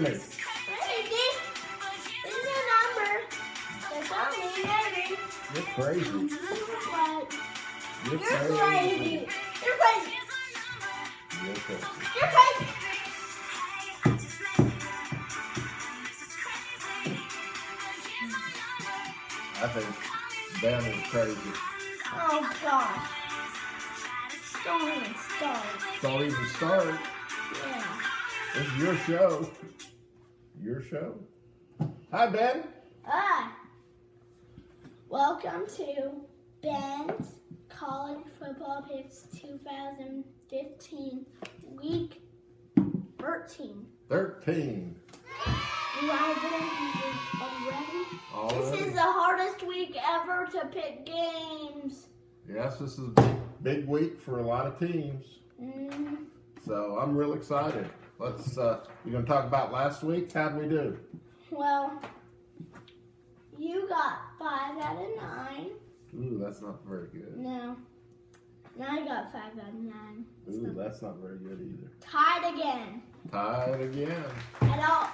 me. Ready? This is your number. It's on me, maybe. You're crazy. What? You're You're crazy. You're crazy. You're crazy. You're crazy. I think Ben is crazy. Oh, gosh. Don't even start. Don't even start. Yeah. This is your show. Your show. Hi, Ben. Welcome to Ben's College Football Picks 2015, Week 13. 13. Rivalry week already? This is the hardest week ever to pick games. Yes, this is a big week for a lot of teams. So I'm real excited. Let's. You gonna talk about last week? How'd we do? Well, you got 5 out of 9. Ooh, that's not very good. No. Now I got 5 out of 9. Ooh, that's not very good either. Tied again. Tied again. And all.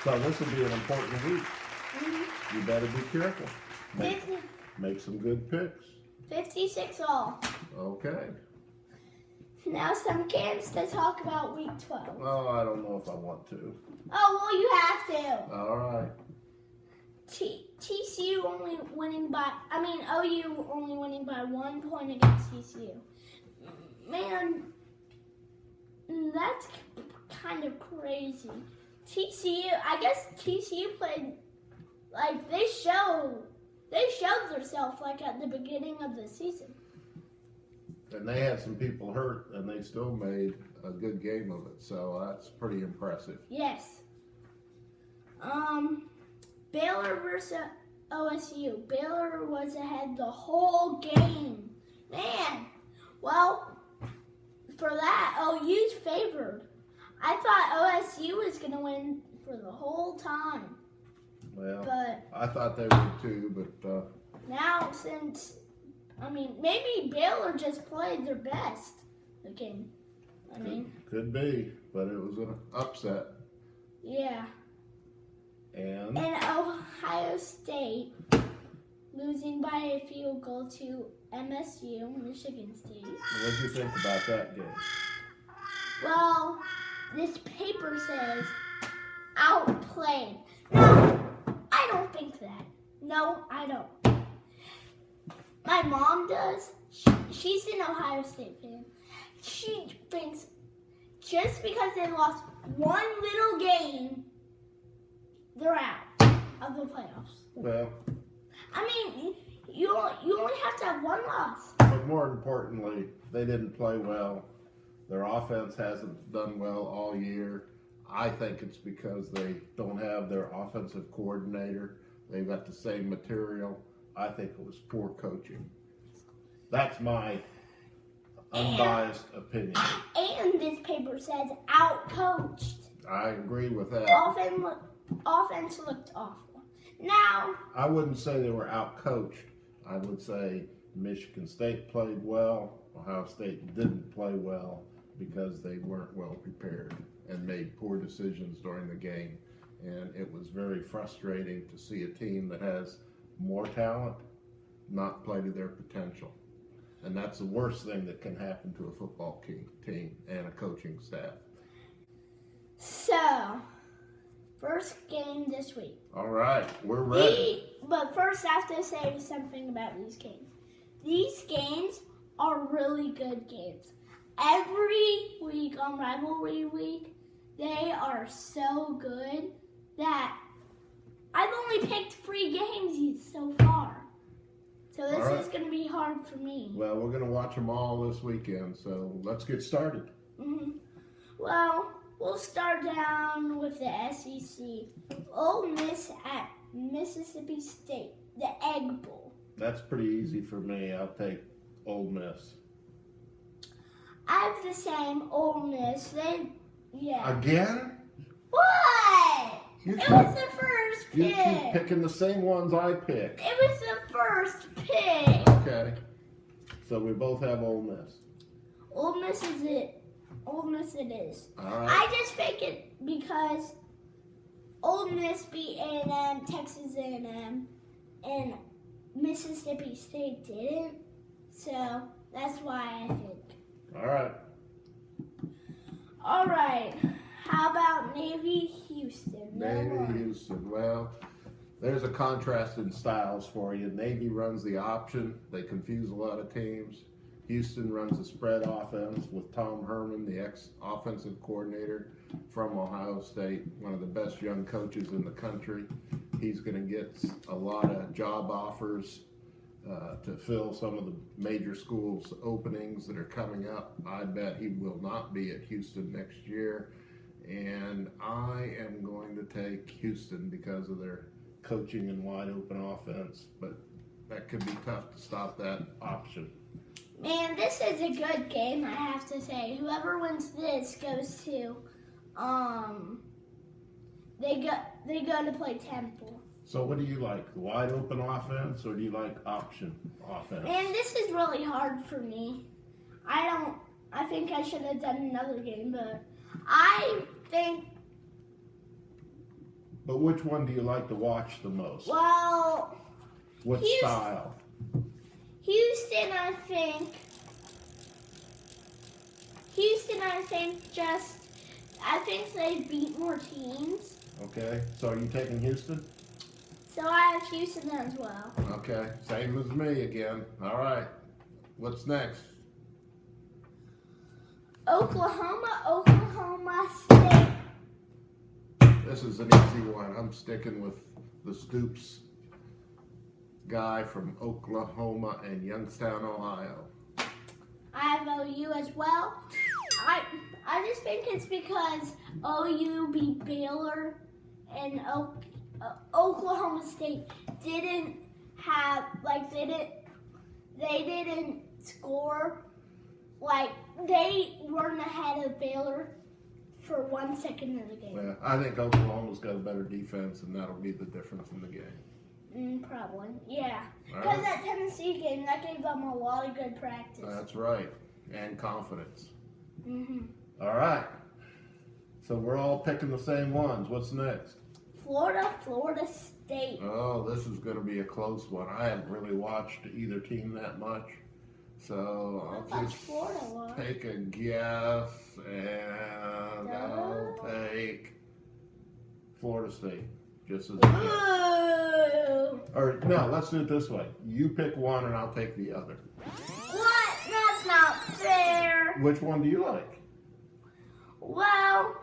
So this will be an important week. You better be careful. Make some good picks. 56 all. Okay. Now some games to talk about week 12. Oh, I don't know if I want to. Oh, well, you have to. All right. OU only winning by 1 point against TCU. Man, that's kind of crazy. I guess TCU played, like, they showed themselves, like, at the beginning of the season. And they had some people hurt, and they still made a good game of it. So that's pretty impressive. Yes. Baylor versus OSU. Baylor was ahead the whole game. Man. Well, for that, OU's favored. I thought OSU was going to win for the whole time. Well, But I thought they would too, but now maybe Baylor just played their best again. could be, but it was an upset. Yeah. And Ohio State losing by a field goal to MSU, Michigan State. what did you think about that game? Well, this paper says outplayed. No, I don't think that. No, I don't. My mom does. She's an Ohio State fan. She thinks just because they lost one little game, they're out of the playoffs. Well, You only have to have one loss. but more importantly, they didn't play well. Their offense hasn't done well all year. I think it's because they don't have their offensive coordinator. They've got the same material. I think it was poor coaching. That's my unbiased opinion. And this paper says outcoached. I agree with that. Offense looked awful. Now, I wouldn't say they were outcoached. I would say Michigan State played well. Ohio State didn't play well because they weren't well prepared and made poor decisions during the game. And it was very frustrating to see a team that has more talent not play to their potential. And that's the worst thing that can happen to a football team and a coaching staff. so, first game this week. All right, we're ready. But first I have to say something about these games. These games are really good games. Every week on Rivalry Week, they are so good that I've only picked 3 games so far. So this is going to be hard for me. Well, we're going to watch them all this weekend, so let's get started. Well, we'll start down with the SEC. Ole Miss at Mississippi State, the Egg Bowl. That's pretty easy for me. I'll take Ole Miss. I have the same Ole Miss. Again? What? It was the first You pick. keep picking the same ones I pick. It was the first pick. Okay. So we both have Ole Miss. Ole Miss is it. Ole Miss it is. All right. I just picked it because Ole Miss beat A&M, Texas A&M, and Mississippi State didn't. So that's why I think. All right. All right. How about Navy Houston? Navy Houston. Well, there's a contrast in styles for you. Navy runs the option. They confuse a lot of teams. Houston runs a spread offense with Tom Herman, the ex-offensive coordinator from Ohio State, one of the best young coaches in the country. He's going to get a lot of job offers to fill some of the major schools' openings that are coming up. I bet he will not be at Houston next year. And I am going to take Houston because of their coaching and wide open offense. But that could be tough to stop that option. Man, this is a good game, I have to say. Whoever wins this goes to, they go to play Temple. So what do you like, wide open offense, or do you like option offense? Man, this is really hard for me. I think I should have done another game, but I think. But which one do you like to watch the most? Well, What style? Houston, I think they beat more teams. Okay, so are you taking Houston? So I have Houston as well. Okay, same as me again. All right, what's next? Oklahoma State. This is an easy one. I'm sticking with the Stoops guy from Oklahoma and Youngstown, Ohio. I have OU as well. I just think it's because OU beat Baylor and Oklahoma State didn't have they didn't score, like they weren't ahead of Baylor for 1 second of the game. Yeah, I think Oklahoma's got a better defense, and that'll be the difference in the game. Probably, yeah. All Because right. that Tennessee game, that gave them a lot of good practice. That's right, and confidence. Mm-hmm. All right, so we're all picking the same ones. What's next? Florida State. Oh, this is going to be a close one. I haven't really watched either team that much, so I'll just Florida was. take a guess, and I'll take Florida State. Just as a guess. Ooh. Or no, let's do it this way. You pick one, and I'll take the other. What? That's not fair. Which one do you like? Well,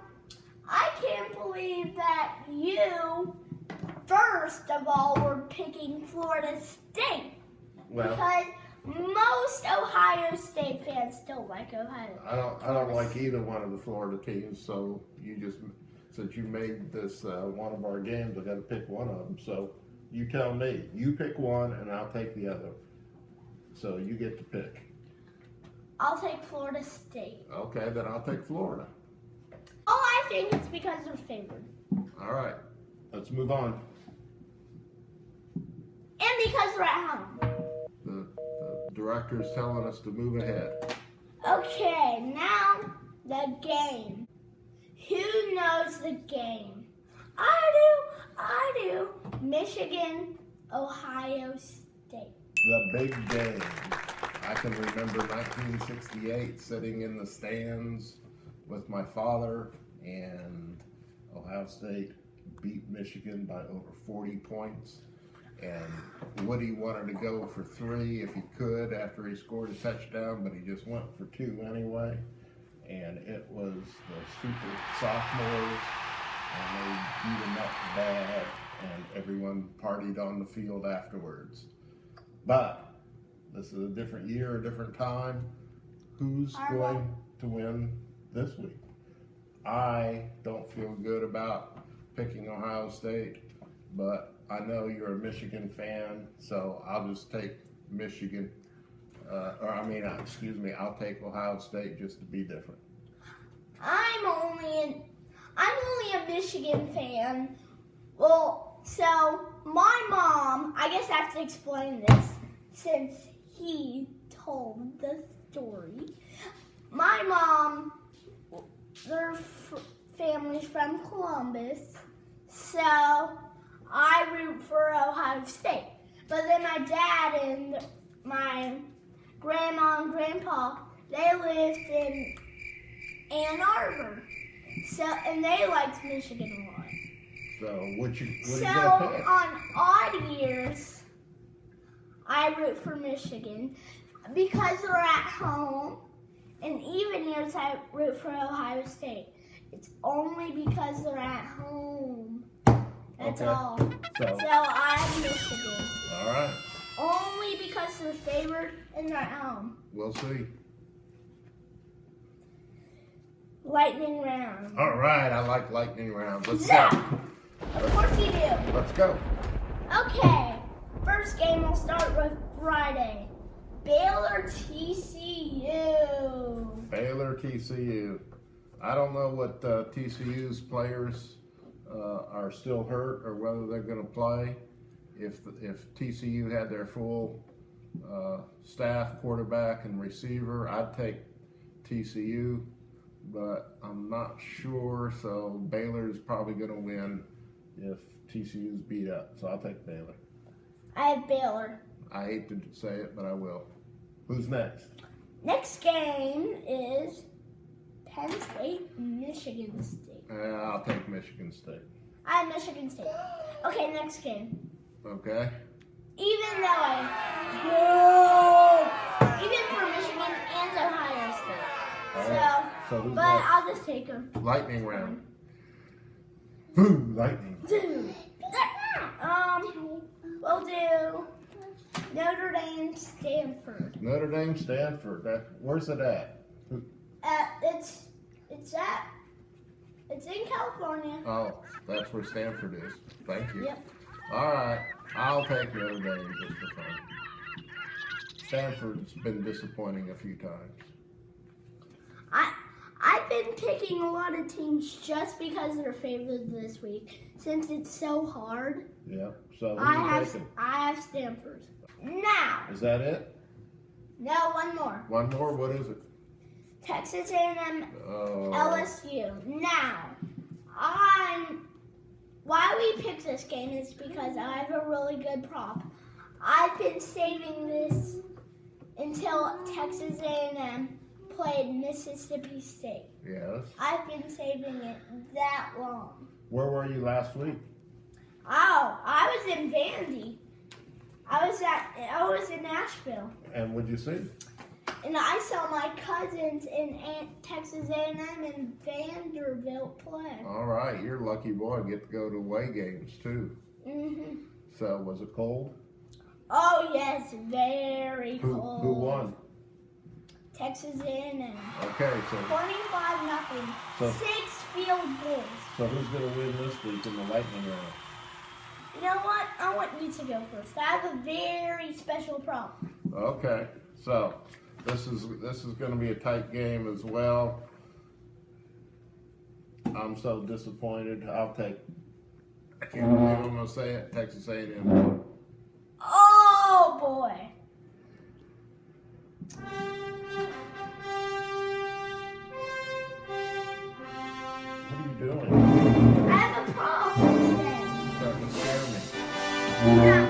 I can't believe that you, first of all, were picking Florida State. Well, Because most Ohio State fans don't like Ohio. I don't like either one of the Florida teams, so you just, since you made this one of our games, I got to pick one of them. So you tell me. You pick one, and I'll take the other. So you get to pick. I'll take Florida State. Okay, then I'll take Florida. Oh, I think it's because they're favored. All right, let's move on. And because we're at home. The director's telling us to move ahead. Okay, now the game. Who knows the game? I do. Michigan, Ohio State. The big game. I can remember 1968 sitting in the stands with my father, and Ohio State beat Michigan by over 40 points. And Woody wanted to go for 3 if he could after he scored a touchdown, but he just went for 2 anyway. And it was the super sophomores, and they beat them up bad, and everyone partied on the field afterwards. But this is a different year, a different time. Who's going to win this week? I don't feel good about picking Ohio State, but I know you're a Michigan fan, so I'll just take Michigan. I'll take Ohio State just to be different. I'm only a Michigan fan. Well, so my mom, I guess I have to explain this since he told the story. My mom, their family's from Columbus, So I root for Ohio State. But then my dad and my grandma and grandpa, they lived in Ann Arbor. And they liked Michigan a lot. So what you So gonna pick? on odd years, I root for Michigan because they're at home. And even years, I root for Ohio State. It's only because they're at home. That's Okay. all. So So I'm Michigan. all right, Only because they're favored and they're at home. we'll see. Lightning round. All right, I like lightning rounds. Let's Zap! go. Of course you do. Let's go. Okay. First game will start with Friday. Baylor TCU. Baylor TCU. I don't know what TCU's players are still hurt or whether they're going to play. If TCU had their full staff, quarterback and receiver, I'd take TCU, but I'm not sure. So Baylor's probably going to win if TCU's beat up. So I'll take Baylor. I have Baylor. I hate to say it, but I will. Who's next? Next game is Penn State, Michigan State. I'll take Michigan State. I have Michigan State. Okay, next game. Okay. Even for Michigan and Ohio State. All right. So who's But next? I'll just take them. Lightning round. Boom, lightning. We'll do Notre Dame, Stanford. Notre Dame, Stanford. Where's it at? It's in California. Oh, that's where Stanford is. Thank you. Yep. All right, I'll take Notre Dame just for fun. Stanford's been disappointing a few times. I've been picking a lot of teams just because they're favored this week, since it's so hard. Yeah. So who I you have taking? Stanford. Now, Is that it? no, one more. One more? What is it? Texas A&M, Oh. LSU. Now, why we picked this game is because I have a really good prop. I've been saving this until Texas A&M played Mississippi State. Yes. I've been saving it that long. Where were you last week? Oh, I was in Vandy. I was in Nashville, And what'd you see? and I saw my cousins in Texas A&M and Vanderbilt play. All right, you're a lucky boy. Get to go to away games too. Mhm. So was it cold? Oh yes, very Who cold. won? Texas A&M. Okay, so 25-0. So- 6 field goals. so who's gonna win this week in the lightning round? You know what? I want you to go first. I have a very special prop. Okay, so this is going to be a tight game as well. I'm so disappointed. I'll take. I can't believe I'm going to say it. Texas A&M. Oh boy. What are you doing? I have a problem. You're starting to scare me.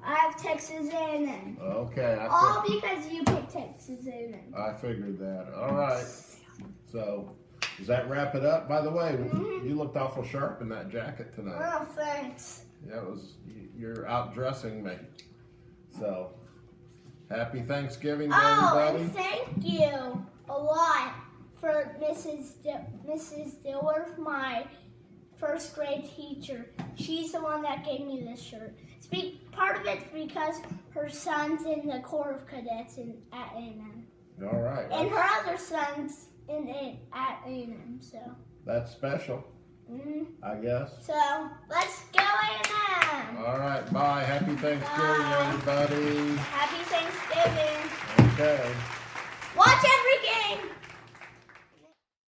I have Texas A&M. Okay, All because you picked Texas A&M. I figured that. All right. So does that wrap it up? By the way, you looked awful sharp in that jacket tonight. Oh, thanks. Yeah, you're outdressing me. So, happy Thanksgiving to Oh, everybody. and thank you a lot for Mrs. Diller, my first grade teacher. She's the one that gave me this shirt. Part of it's because her son's in the Corps of Cadets at A&M. All right. And her other son's at A&M, so. That's special, I guess. So, let's go A&M! All right, bye. Happy Thanksgiving, Bye. everybody. Happy Thanksgiving! Okay. Watch every game!